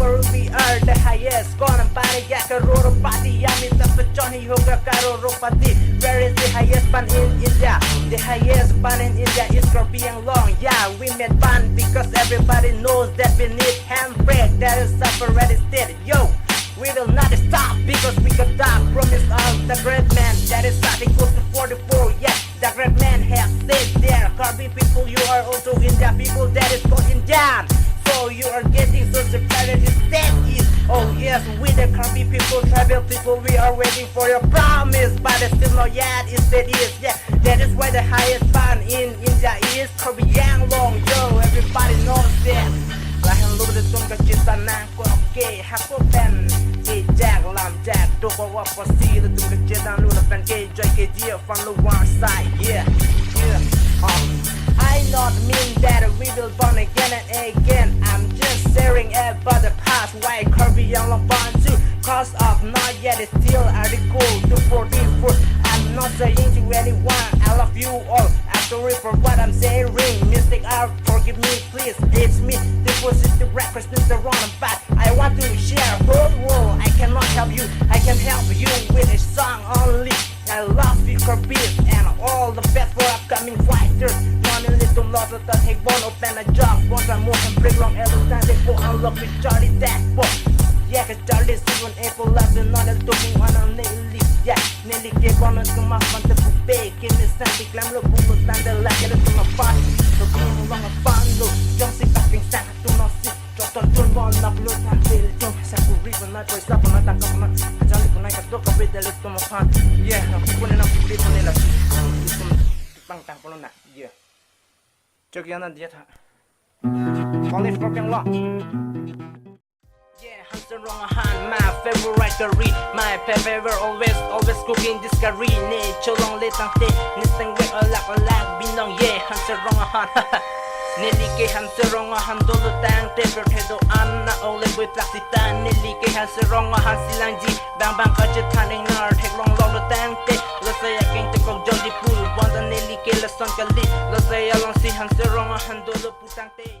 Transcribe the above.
for we are the highest. Gonna party ya karoro party yami tapa Johnny hoga karoro party. Where is the highest band in India? The highest band in India is Scorpion Long. Yeah, we made fun because everybody knows that we need handbrake. That is already stated. Yo, we will not stop because we got that promise of the great man. That is starting close to 44. Yeah, the great man has said there. Karbi people, you are also India people. That is called Indian. So you are getting so separated. That is, oh yes, we the Karbi people, tribal people, we are waiting for your promise, but it's still not yet. Instead is, yeah, that is why the highest band in India is Karbi Yang Long. Yo, everybody knows that. Là hàng lúc để tung các chiếc tàn năng của ok hát của band Kê jack làm jack Đồ có wap có si là tung các chiếc tàn lưu là band kê joy kê dìa from the one side. Yeah, yeah, I not mean that we will born again and again. I'm just sharing about the past. Why Karbi Yang Long born too? Cause of not yet it's still article 244. I'm not saying to anyone I love you all. I'm sorry for what I'm saying. Mistake out, forgive me please. It's me, this was just the records, Mr. Ron, but I want to share whole world. I cannot help you, I can help you with a song only. I love you Karbi and all the best for upcoming fighters. Not a little lot of the take one open a job. Once I move and bring long every time they go unlock with Charlie that boy. Yeah, cause Charlie is even able to do not a doing one on Nelly. Yeah, Nelly gave one to my fun to big. Give me something, glam look, who will stand the like it to my body. So being along a fun look, don't see back in Santa to not sit. Drop on turn one up, look and feel it. Don't say to read when I try stuff on a tank of my Charlie when I got look a bit, the little my fun. Yeah, I'm putting up the people in a bang tank on that. Yeah. Check your hand, yet. Only Scorpion Long. Yeah, Hanser Wrong Han, my favorite curry. My favorite always cooking this curry. Nee, cholong le tang te, nisang we alak binong. Yeah, Hanser Wrong Han. Nelike Hanser Wrong Han dolo tang te pertedo anna ole boy plaksitan. Nelike Hanser Wrong Han silang ji bang kajetan nar tek long lo tang te. Lo saya king te kok jolly pool. Wanda Nelike la son kali. Lo saya long si Hanser Wrong Han dolo putang te.